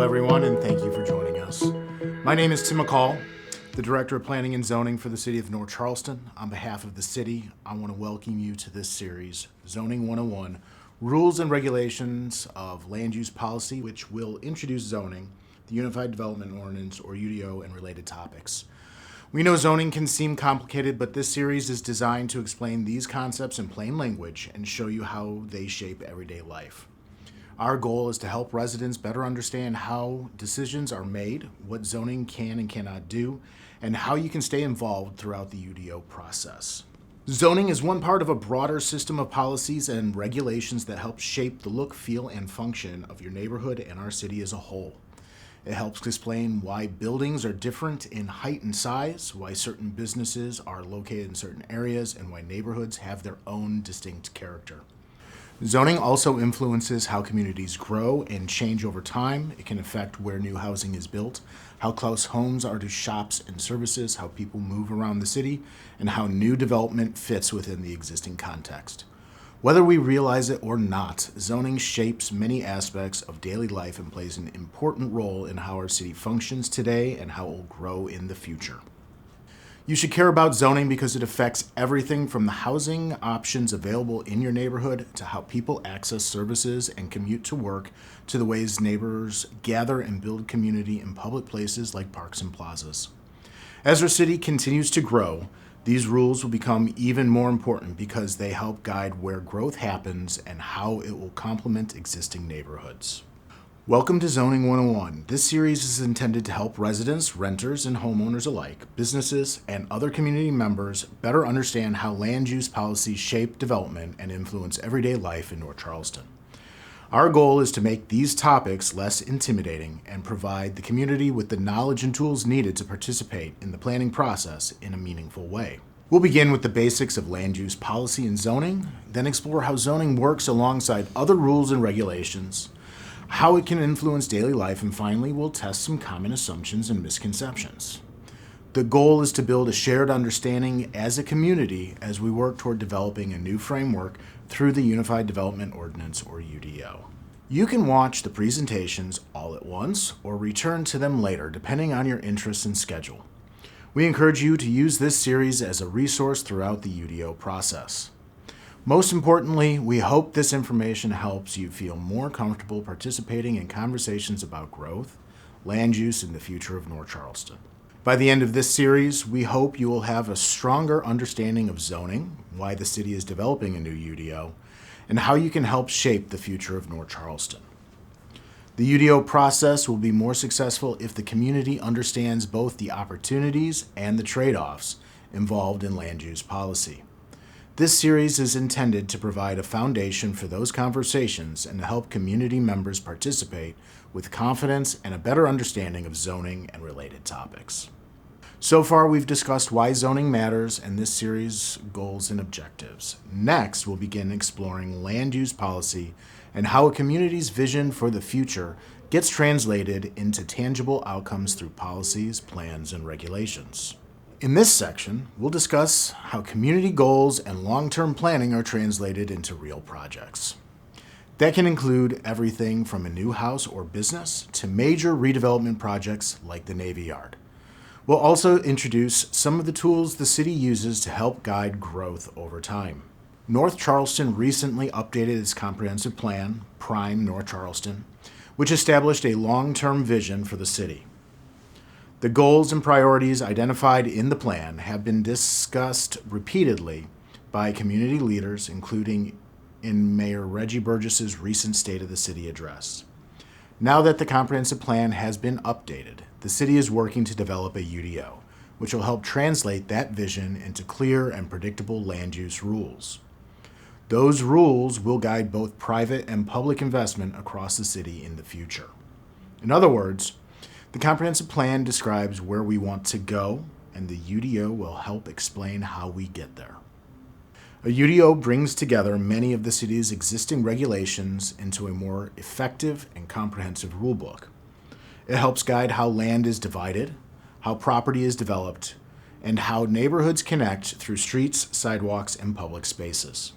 everyone, and thank you for joining us. My name is Tim Macholl, the Director of Planning and Zoning for the City of North Charleston. On behalf of the city, I want to welcome you to this series, Zoning 101, Rules and Regulations of Land Use Policy, which will introduce zoning, the Unified Development Ordinance, or UDO, and related topics. We know zoning can seem complicated, but this series is designed to explain these concepts in plain language and show you how they shape everyday life. Our goal is to help residents better understand how decisions are made, what zoning can and cannot do, and how you can stay involved throughout the UDO process. Zoning is one part of a broader system of policies and regulations that help shape the look, feel, and function of your neighborhood and our city as a whole. It helps explain why buildings are different in height and size, why certain businesses are located in certain areas, and why neighborhoods have their own distinct character. Zoning also influences how communities grow and change over time. It can affect where new housing is built, how close homes are to shops and services, how people move around the city, and how new development fits within the existing context. Whether we realize it or not, zoning shapes many aspects of daily life and plays an important role in how our city functions today and how it will grow in the future. You should care about zoning because it affects everything from the housing options available in your neighborhood to how people access services and commute to work to the ways neighbors gather and build community in public places like parks and plazas. As our city continues to grow, these rules will become even more important because they help guide where growth happens and how it will complement existing neighborhoods. Welcome to Zoning 101. This series is intended to help residents, renters, and homeowners alike, businesses, and other community members better understand how land use policies shape development and influence everyday life in North Charleston. Our goal is to make these topics less intimidating and provide the community with the knowledge and tools needed to participate in the planning process in a meaningful way. We'll begin with the basics of land use policy and zoning, then explore how zoning works alongside other rules and regulations, how it can influence daily life, and finally, we'll test some common assumptions and misconceptions. The goal is to build a shared understanding as a community as we work toward developing a new framework through the Unified Development Ordinance, or UDO. You can watch the presentations all at once or return to them later, depending on your interests and schedule. We encourage you to use this series as a resource throughout the UDO process. Most importantly, we hope this information helps you feel more comfortable participating in conversations about growth, land use, and the future of North Charleston. By the end of this series, we hope you will have a stronger understanding of zoning, why the city is developing a new UDO, and how you can help shape the future of North Charleston. The UDO process will be more successful if the community understands both the opportunities and the trade-offs involved in land use policy. This series is intended to provide a foundation for those conversations and to help community members participate with confidence and a better understanding of zoning and related topics. So far, we've discussed why zoning matters and this series' goals and objectives. Next, we'll begin exploring land use policy and how a community's vision for the future gets translated into tangible outcomes through policies, plans, and regulations. In this section, we'll discuss how community goals and long-term planning are translated into real projects. That can include everything from a new house or business to major redevelopment projects like the Navy Yard. We'll also introduce some of the tools the city uses to help guide growth over time. North Charleston recently updated its comprehensive plan, Prime North Charleston, which established a long-term vision for the city. The goals and priorities identified in the plan have been discussed repeatedly by community leaders, including in Mayor Reggie Burgess's recent State of the City address. Now that the comprehensive plan has been updated, the city is working to develop a UDO, which will help translate that vision into clear and predictable land use rules. Those rules will guide both private and public investment across the city in the future. In other words, the comprehensive plan describes where we want to go, and the UDO will help explain how we get there. A UDO brings together many of the city's existing regulations into a more effective and comprehensive rulebook. It helps guide how land is divided, how property is developed, and how neighborhoods connect through streets, sidewalks, and public spaces.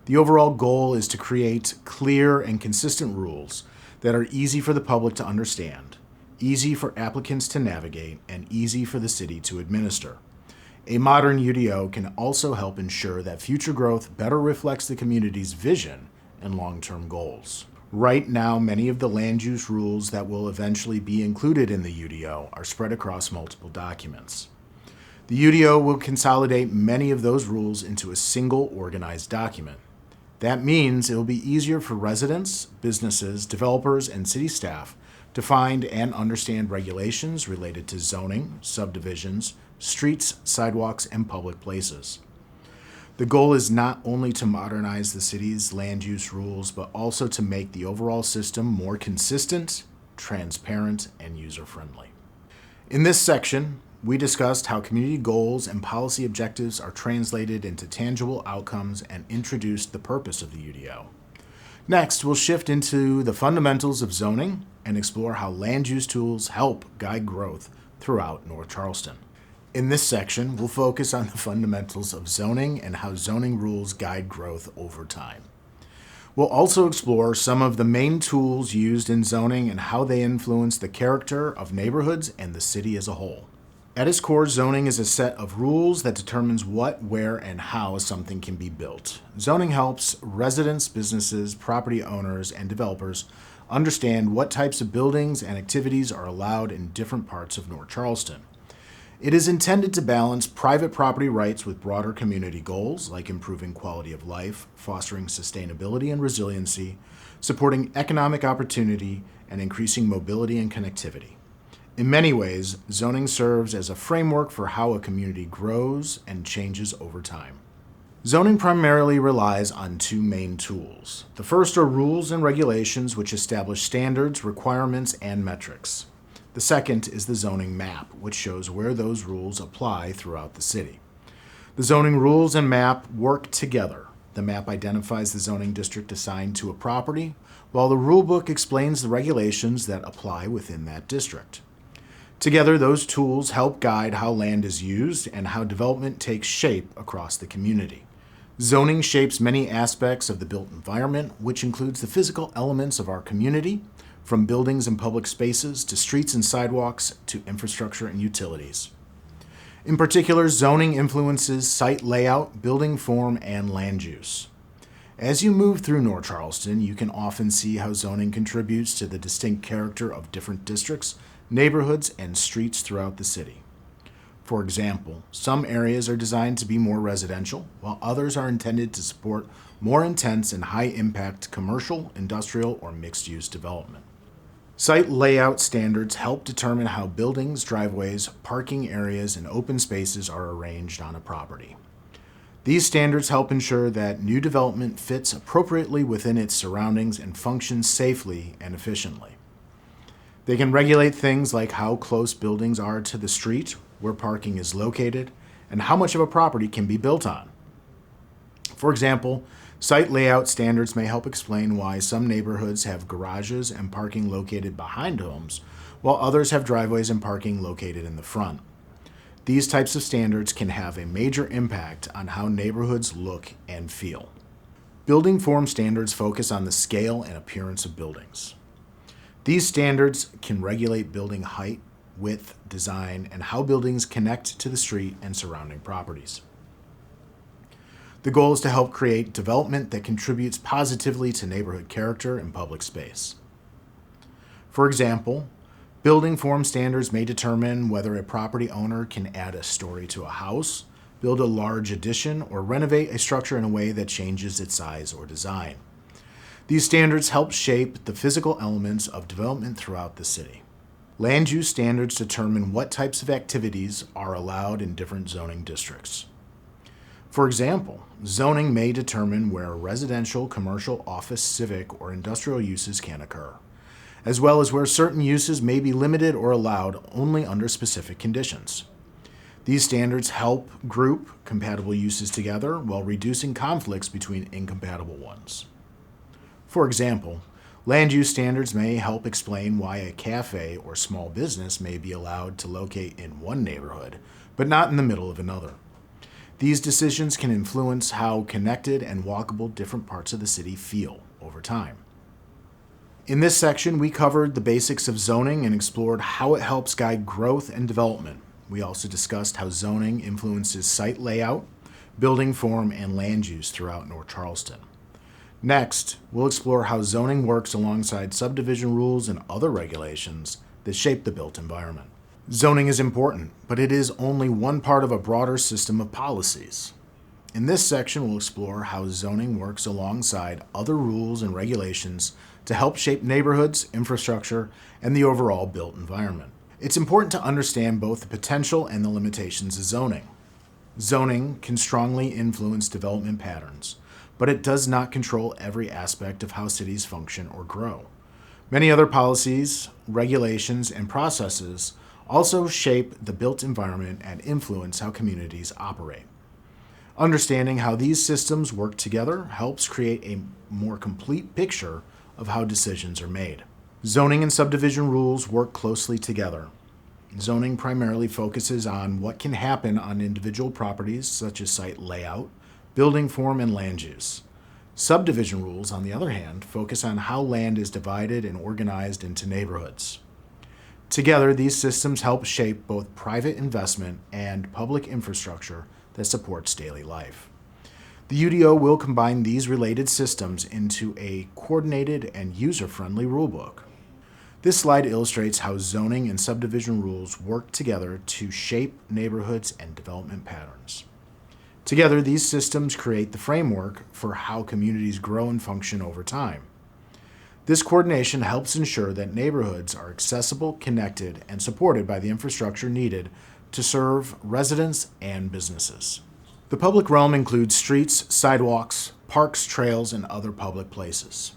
The overall goal is to create clear and consistent rules that are easy for the public to understand, easy for applicants to navigate, and easy for the city to administer. A modern UDO can also help ensure that future growth better reflects the community's vision and long-term goals. Right now, many of the land use rules that will eventually be included in the UDO are spread across multiple documents. The UDO will consolidate many of those rules into a single organized document. That means it will be easier for residents, businesses, developers, and city staff to find and understand regulations related to zoning, subdivisions, streets, sidewalks, and public places. The goal is not only to modernize the city's land use rules, but also to make the overall system more consistent, transparent, and user-friendly. In this section, we discussed how community goals and policy objectives are translated into tangible outcomes and introduced the purpose of the UDO. Next, we'll shift into the fundamentals of zoning and explore how land use tools help guide growth throughout North Charleston. In this section, we'll focus on the fundamentals of zoning and how zoning rules guide growth over time. We'll also explore some of the main tools used in zoning and how they influence the character of neighborhoods and the city as a whole. At its core, zoning is a set of rules that determines what, where, and how something can be built. Zoning helps residents, businesses, property owners, and developers understand what types of buildings and activities are allowed in different parts of North Charleston. It is intended to balance private property rights with broader community goals like improving quality of life, fostering sustainability and resiliency, supporting economic opportunity, and increasing mobility and connectivity. In many ways, zoning serves as a framework for how a community grows and changes over time. Zoning primarily relies on two main tools. The first are rules and regulations, which establish standards, requirements, and metrics. The second is the zoning map, which shows where those rules apply throughout the city. The zoning rules and map work together. The map identifies the zoning district assigned to a property, while the rulebook explains the regulations that apply within that district. Together, those tools help guide how land is used and how development takes shape across the community. Zoning shapes many aspects of the built environment, which includes the physical elements of our community, from buildings and public spaces to streets and sidewalks to infrastructure and utilities. In particular, zoning influences site layout, building form, and land use. As you move through North Charleston, you can often see how zoning contributes to the distinct character of different districts, neighborhoods, and streets throughout the city. For example, some areas are designed to be more residential, while others are intended to support more intense and high-impact commercial, industrial, or mixed-use development. Site layout standards help determine how buildings, driveways, parking areas, and open spaces are arranged on a property. These standards help ensure that new development fits appropriately within its surroundings and functions safely and efficiently. They can regulate things like how close buildings are to the street, where parking is located, and how much of a property can be built on. For example, site layout standards may help explain why some neighborhoods have garages and parking located behind homes, while others have driveways and parking located in the front. These types of standards can have a major impact on how neighborhoods look and feel. Building form standards focus on the scale and appearance of buildings. These standards can regulate building height, width, design, and how buildings connect to the street and surrounding properties. The goal is to help create development that contributes positively to neighborhood character and public space. For example, building form standards may determine whether a property owner can add a story to a house, build a large addition, or renovate a structure in a way that changes its size or design. These standards help shape the physical elements of development throughout the city. Land use standards determine what types of activities are allowed in different zoning districts. For example, zoning may determine where residential, commercial, office, civic, or industrial uses can occur, as well as where certain uses may be limited or allowed only under specific conditions. These standards help group compatible uses together while reducing conflicts between incompatible ones. For example, land use standards may help explain why a cafe or small business may be allowed to locate in one neighborhood, but not in the middle of another. These decisions can influence how connected and walkable different parts of the city feel over time. In this section, we covered the basics of zoning and explored how it helps guide growth and development. We also discussed how zoning influences site layout, building form, and land use throughout North Charleston. Next, we'll explore how zoning works alongside subdivision rules and other regulations that shape the built environment. Zoning is important, but it is only one part of a broader system of policies. In this section, we'll explore how zoning works alongside other rules and regulations to help shape neighborhoods, infrastructure, and the overall built environment. It's important to understand both the potential and the limitations of zoning. Zoning can strongly influence development patterns, but it does not control every aspect of how cities function or grow. Many other policies, regulations, and processes also shape the built environment and influence how communities operate. Understanding how these systems work together helps create a more complete picture of how decisions are made. Zoning and subdivision rules work closely together. Zoning primarily focuses on what can happen on individual properties, such as site layout, building form, and land use. Subdivision rules, on the other hand, focus on how land is divided and organized into neighborhoods. Together, these systems help shape both private investment and public infrastructure that supports daily life. The UDO will combine these related systems into a coordinated and user-friendly rulebook. This slide illustrates how zoning and subdivision rules work together to shape neighborhoods and development patterns. Together, these systems create the framework for how communities grow and function over time. This coordination helps ensure that neighborhoods are accessible, connected, and supported by the infrastructure needed to serve residents and businesses. The public realm includes streets, sidewalks, parks, trails, and other public places.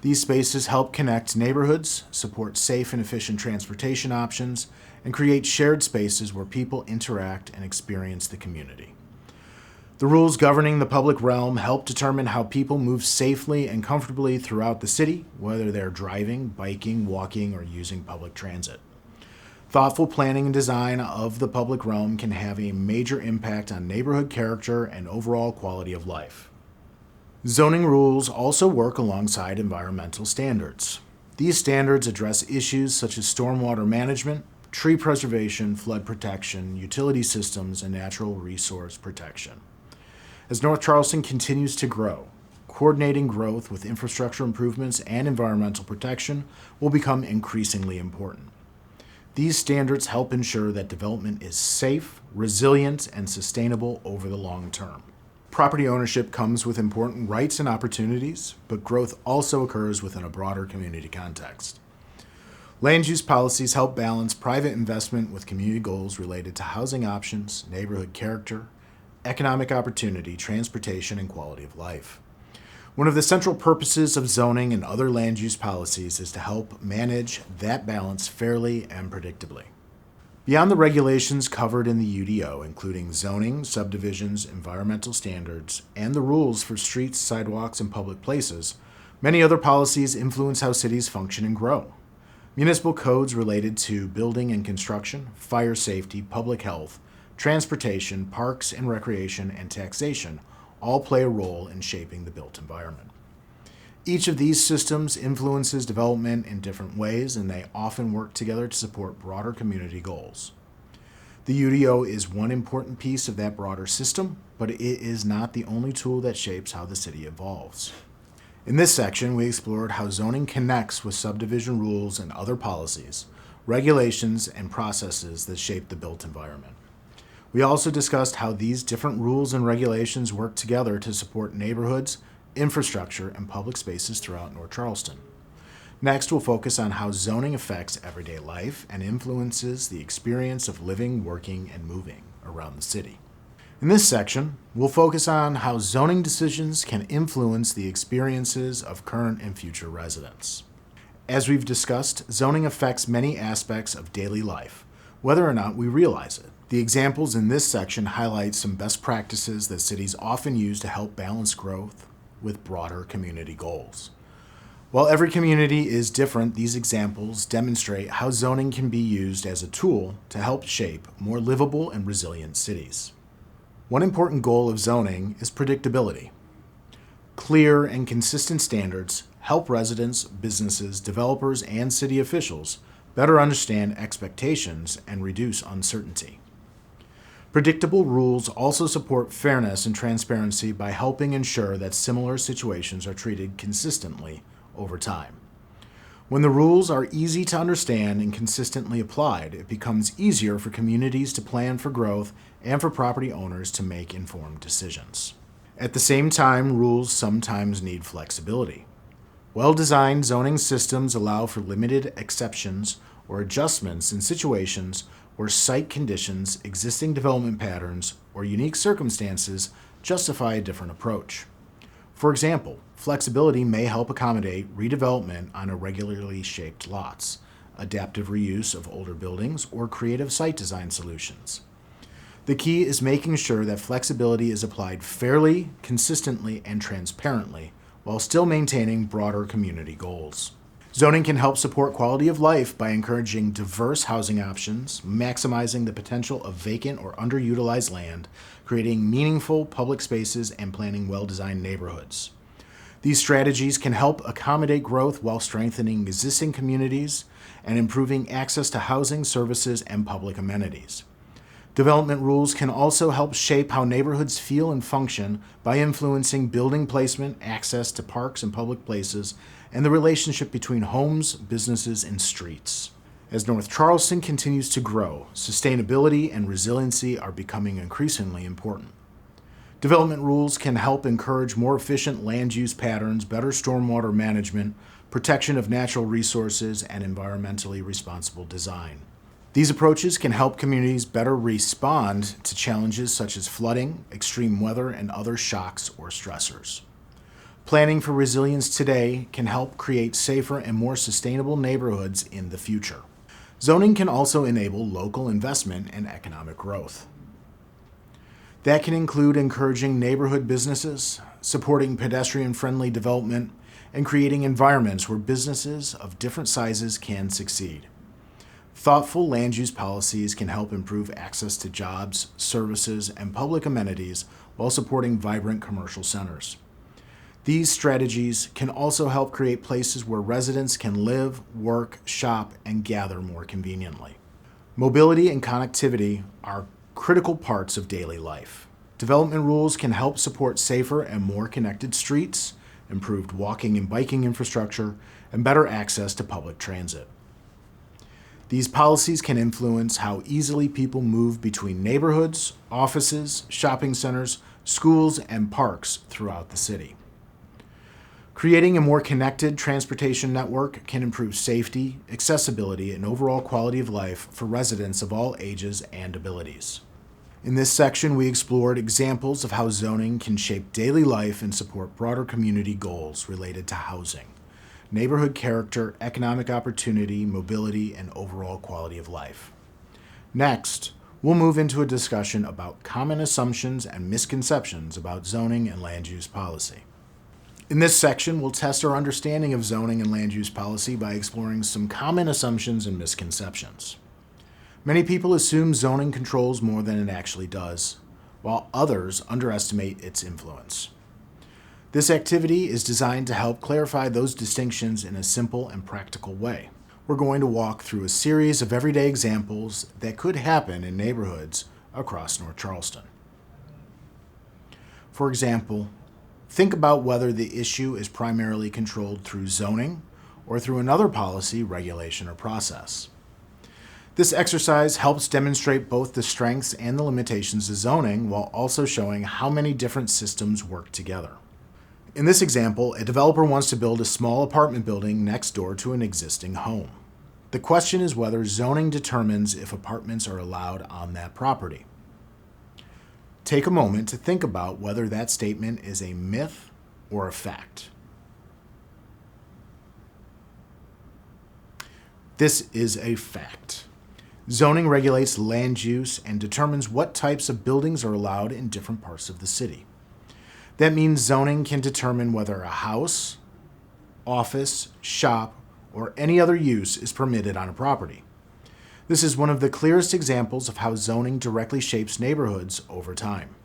These spaces help connect neighborhoods, support safe and efficient transportation options, and create shared spaces where people interact and experience the community. The rules governing the public realm help determine how people move safely and comfortably throughout the city, whether they're driving, biking, walking, or using public transit. Thoughtful planning and design of the public realm can have a major impact on neighborhood character and overall quality of life. Zoning rules also work alongside environmental standards. These standards address issues such as stormwater management, tree preservation, flood protection, utility systems, and natural resource protection. As North Charleston continues to grow, coordinating growth with infrastructure improvements and environmental protection will become increasingly important. These standards help ensure that development is safe, resilient, and sustainable over the long term. Property ownership comes with important rights and opportunities, but growth also occurs within a broader community context. Land use policies help balance private investment with community goals related to housing options, neighborhood character, economic opportunity, transportation, and quality of life. One of the central purposes of zoning and other land use policies is to help manage that balance fairly and predictably. Beyond the regulations covered in the UDO, including zoning, subdivisions, environmental standards, and the rules for streets, sidewalks, and public places, many other policies influence how cities function and grow. Municipal codes related to building and construction, fire safety, public health, transportation, parks and recreation, and taxation all play a role in shaping the built environment. Each of these systems influences development in different ways, and they often work together to support broader community goals. The UDO is one important piece of that broader system, but it is not the only tool that shapes how the city evolves. In this section, we explored how zoning connects with subdivision rules and other policies, regulations, and processes that shape the built environment. We also discussed how these different rules and regulations work together to support neighborhoods, infrastructure, and public spaces throughout North Charleston. Next, we'll focus on how zoning affects everyday life and influences the experience of living, working, and moving around the city. In this section, we'll focus on how zoning decisions can influence the experiences of current and future residents. As we've discussed, zoning affects many aspects of daily life, whether or not we realize it. The examples in this section highlight some best practices that cities often use to help balance growth with broader community goals. While every community is different, these examples demonstrate how zoning can be used as a tool to help shape more livable and resilient cities. One important goal of zoning is predictability. Clear and consistent standards help residents, businesses, developers, and city officials better understand expectations and reduce uncertainty. Predictable rules also support fairness and transparency by helping ensure that similar situations are treated consistently over time. When the rules are easy to understand and consistently applied, it becomes easier for communities to plan for growth and for property owners to make informed decisions. At the same time, rules sometimes need flexibility. Well-designed zoning systems allow for limited exceptions or adjustments in situations where site conditions, existing development patterns, or unique circumstances justify a different approach. For example, flexibility may help accommodate redevelopment on irregularly shaped lots, adaptive reuse of older buildings, or creative site design solutions. The key is making sure that flexibility is applied fairly, consistently, and transparently, while still maintaining broader community goals. Zoning can help support quality of life by encouraging diverse housing options, maximizing the potential of vacant or underutilized land, creating meaningful public spaces, and planning well-designed neighborhoods. These strategies can help accommodate growth while strengthening existing communities and improving access to housing, services, and public amenities. Development rules can also help shape how neighborhoods feel and function by influencing building placement, access to parks and public places, and the relationship between homes, businesses, and streets. As North Charleston continues to grow, sustainability and resiliency are becoming increasingly important. Development rules can help encourage more efficient land use patterns, better stormwater management, protection of natural resources, and environmentally responsible design. These approaches can help communities better respond to challenges such as flooding, extreme weather, and other shocks or stressors. Planning for resilience today can help create safer and more sustainable neighborhoods in the future. Zoning can also enable local investment and economic growth. That can include encouraging neighborhood businesses, supporting pedestrian-friendly development, and creating environments where businesses of different sizes can succeed. Thoughtful land use policies can help improve access to jobs, services, and public amenities while supporting vibrant commercial centers. These strategies can also help create places where residents can live, work, shop, and gather more conveniently. Mobility and connectivity are critical parts of daily life. Development rules can help support safer and more connected streets, improved walking and biking infrastructure, and better access to public transit. These policies can influence how easily people move between neighborhoods, offices, shopping centers, schools, and parks throughout the city. Creating a more connected transportation network can improve safety, accessibility, and overall quality of life for residents of all ages and abilities. In this section, we explored examples of how zoning can shape daily life and support broader community goals related to housing, neighborhood character, economic opportunity, mobility, and overall quality of life. Next, we'll move into a discussion about common assumptions and misconceptions about zoning and land use policy. In this section, we'll test our understanding of zoning and land use policy by exploring some common assumptions and misconceptions. Many people assume zoning controls more than it actually does, while others underestimate its influence. This activity is designed to help clarify those distinctions in a simple and practical way. We're going to walk through a series of everyday examples that could happen in neighborhoods across North Charleston. For example, think about whether the issue is primarily controlled through zoning or through another policy, regulation, or process. This exercise helps demonstrate both the strengths and the limitations of zoning while also showing how many different systems work together. In this example, a developer wants to build a small apartment building next door to an existing home. The question is whether zoning determines if apartments are allowed on that property. Take a moment to think about whether that statement is a myth or a fact. This is a fact. Zoning regulates land use and determines what types of buildings are allowed in different parts of the city. That means zoning can determine whether a house, office, shop, or any other use is permitted on a property. This is one of the clearest examples of how zoning directly shapes neighborhoods over time.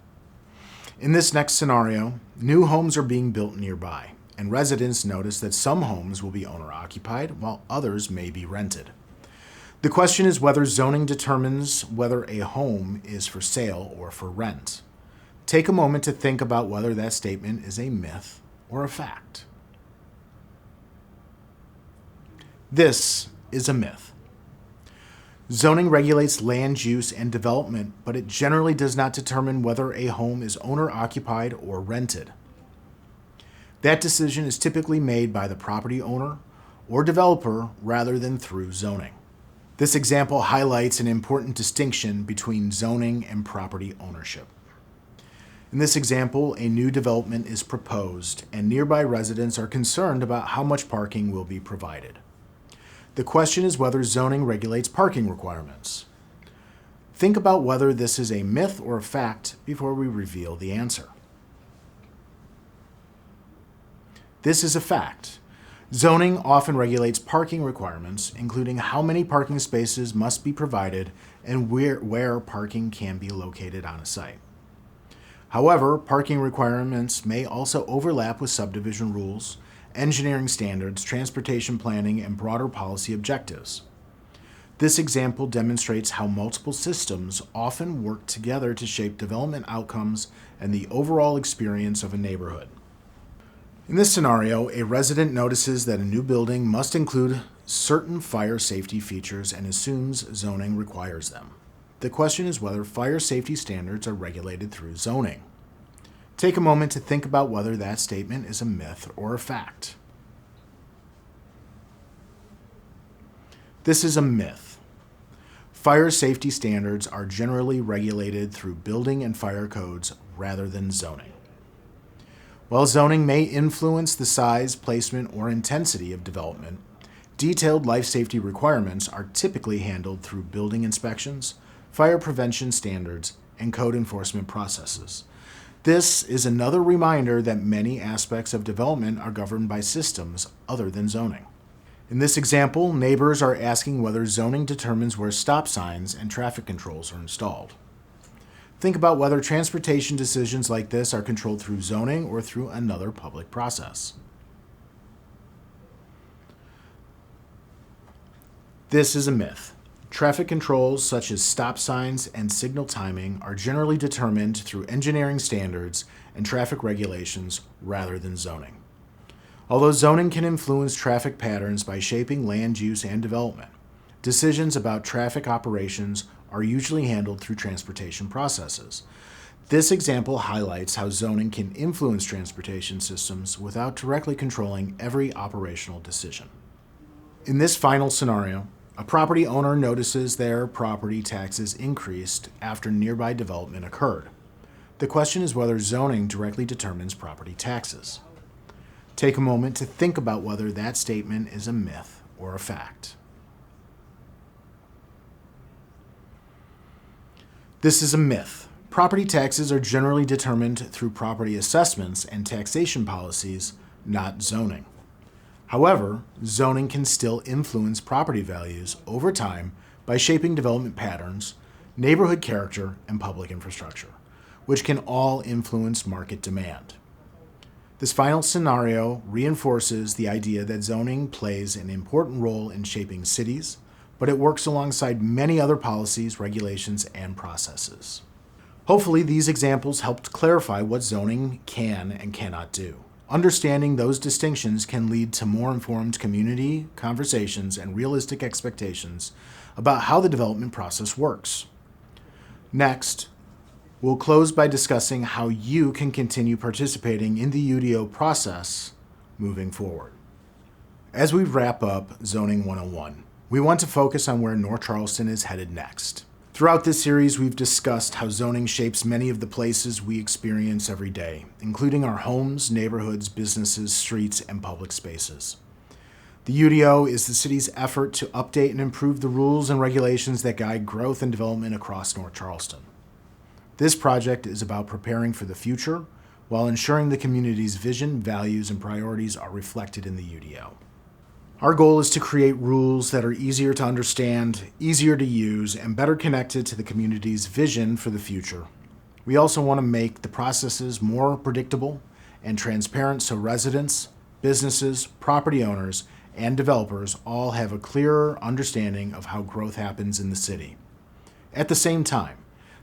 In this next scenario, new homes are being built nearby, and residents notice that some homes will be owner-occupied while others may be rented. The question is whether zoning determines whether a home is for sale or for rent. Take a moment to think about whether that statement is a myth or a fact. This is a myth. Zoning regulates land use and development, but it generally does not determine whether a home is owner-occupied or rented. That decision is typically made by the property owner or developer rather than through zoning. This example highlights an important distinction between zoning and property ownership. In this example, a new development is proposed, and nearby residents are concerned about how much parking will be provided. The question is whether zoning regulates parking requirements. Think about whether this is a myth or a fact before we reveal the answer. This is a fact. Zoning often regulates parking requirements, including how many parking spaces must be provided and where parking can be located on a site. However, parking requirements may also overlap with subdivision rules, engineering standards, transportation planning, and broader policy objectives. This example demonstrates how multiple systems often work together to shape development outcomes and the overall experience of a neighborhood. In this scenario, a resident notices that a new building must include certain fire safety features and assumes zoning requires them. The question is whether fire safety standards are regulated through zoning. Take a moment to think about whether that statement is a myth or a fact. This is a myth. Fire safety standards are generally regulated through building and fire codes rather than zoning. While zoning may influence the size, placement, or intensity of development, detailed life safety requirements are typically handled through building inspections, fire prevention standards, and code enforcement processes. This is another reminder that many aspects of development are governed by systems other than zoning. In this example, neighbors are asking whether zoning determines where stop signs and traffic controls are installed. Think about whether transportation decisions like this are controlled through zoning or through another public process. This is a myth. Traffic controls such as stop signs and signal timing are generally determined through engineering standards and traffic regulations rather than zoning. Although zoning can influence traffic patterns by shaping land use and development, decisions about traffic operations are usually handled through transportation processes. This example highlights how zoning can influence transportation systems without directly controlling every operational decision. In this final scenario, a property owner notices their property taxes increased after nearby development occurred. The question is whether zoning directly determines property taxes. Take a moment to think about whether that statement is a myth or a fact. This is a myth. Property taxes are generally determined through property assessments and taxation policies, not zoning. However, zoning can still influence property values over time by shaping development patterns, neighborhood character, and public infrastructure, which can all influence market demand. This final scenario reinforces the idea that zoning plays an important role in shaping cities, but it works alongside many other policies, regulations, and processes. Hopefully, these examples helped clarify what zoning can and cannot do. Understanding those distinctions can lead to more informed community conversations and realistic expectations about how the development process works. Next, we'll close by discussing how you can continue participating in the UDO process moving forward. As we wrap up Zoning 101, we want to focus on where North Charleston is headed next. Throughout this series, we've discussed how zoning shapes many of the places we experience every day, including our homes, neighborhoods, businesses, streets, and public spaces. The UDO is the city's effort to update and improve the rules and regulations that guide growth and development across North Charleston. This project is about preparing for the future while ensuring the community's vision, values, and priorities are reflected in the UDO. Our goal is to create rules that are easier to understand, easier to use, and better connected to the community's vision for the future. We also want to make the processes more predictable and transparent so residents, businesses, property owners, and developers all have a clearer understanding of how growth happens in the city. At the same time,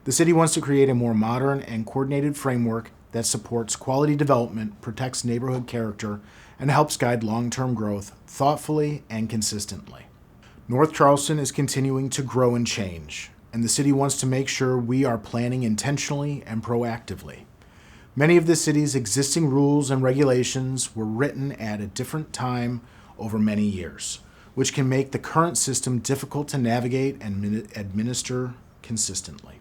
the city wants to create a more modern and coordinated framework that supports quality development, protects neighborhood character, and helps guide long-term growth thoughtfully and consistently. North Charleston is continuing to grow and change, and the city wants to make sure we are planning intentionally and proactively. Many of the city's existing rules and regulations were written at a different time over many years, which can make the current system difficult to navigate and administer consistently.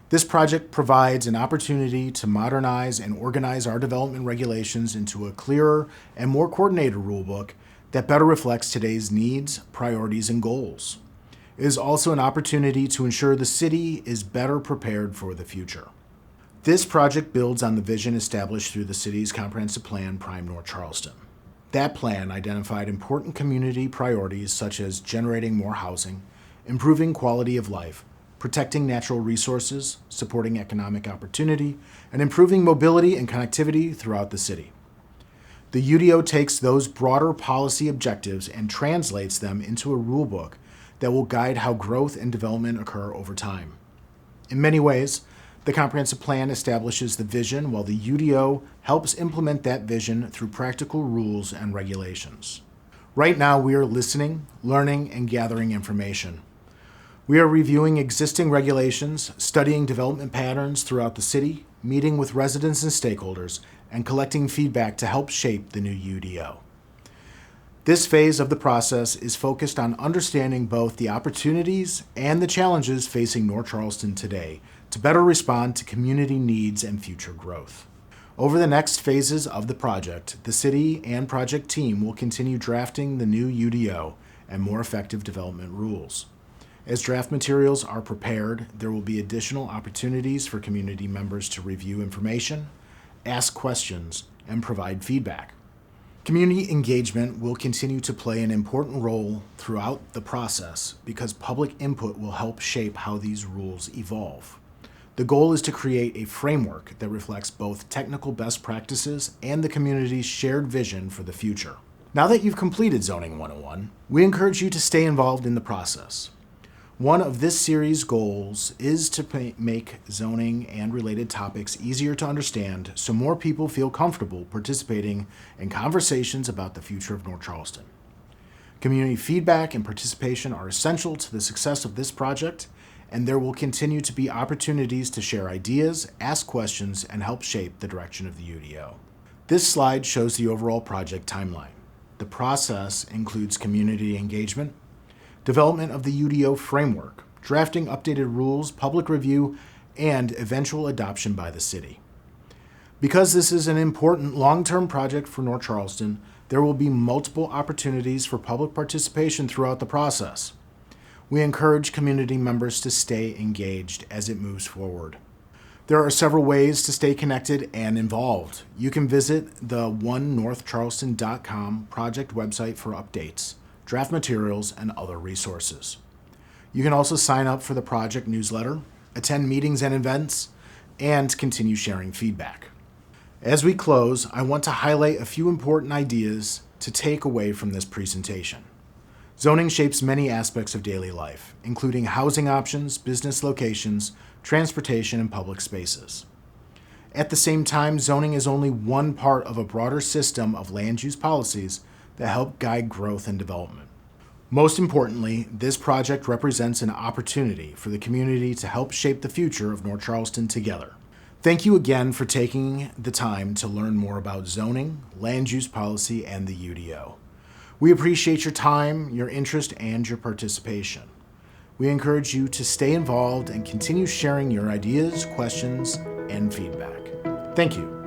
This project provides an opportunity to modernize and organize our development regulations into a clearer and more coordinated rulebook that better reflects today's needs, priorities, and goals. It is also an opportunity to ensure the city is better prepared for the future. This project builds on the vision established through the city's comprehensive plan, Prime North Charleston. That plan identified important community priorities such as generating more housing, improving quality of life, protecting natural resources, supporting economic opportunity, and improving mobility and connectivity throughout the city. The UDO takes those broader policy objectives and translates them into a rulebook that will guide how growth and development occur over time. In many ways, the comprehensive plan establishes the vision while the UDO helps implement that vision through practical rules and regulations. Right now, we are listening, learning, and gathering information. We are reviewing existing regulations, studying development patterns throughout the city, meeting with residents and stakeholders, and collecting feedback to help shape the new UDO. This phase of the process is focused on understanding both the opportunities and the challenges facing North Charleston today to better respond to community needs and future growth. Over the next phases of the project, the city and project team will continue drafting the new UDO and more effective development rules. As draft materials are prepared, there will be additional opportunities for community members to review information, ask questions, and provide feedback. Community engagement will continue to play an important role throughout the process because public input will help shape how these rules evolve. The goal is to create a framework that reflects both technical best practices and the community's shared vision for the future. Now that you've completed Zoning 101, we encourage you to stay involved in the process. One of this series' goals is to make zoning and related topics easier to understand so more people feel comfortable participating in conversations about the future of North Charleston. Community feedback and participation are essential to the success of this project, and there will continue to be opportunities to share ideas, ask questions, and help shape the direction of the UDO. This slide shows the overall project timeline. The process includes community engagement, development of the UDO framework, drafting updated rules, public review, and eventual adoption by the city. Because this is an important long-term project for North Charleston, there will be multiple opportunities for public participation throughout the process. We encourage community members to stay engaged as it moves forward. There are several ways to stay connected and involved. You can visit the onenorthcharleston.com project website for updates, draft materials, and other resources. You can also sign up for the project newsletter, attend meetings and events, and continue sharing feedback. As we close, I want to highlight a few important ideas to take away from this presentation. Zoning shapes many aspects of daily life, including housing options, business locations, transportation, and public spaces. At the same time, zoning is only one part of a broader system of land use policies that help guide growth and development. Most importantly, this project represents an opportunity for the community to help shape the future of North Charleston together. Thank you again for taking the time to learn more about zoning, land use policy, and the UDO. We appreciate your time, your interest, and your participation. We encourage you to stay involved and continue sharing your ideas, questions, and feedback. Thank you.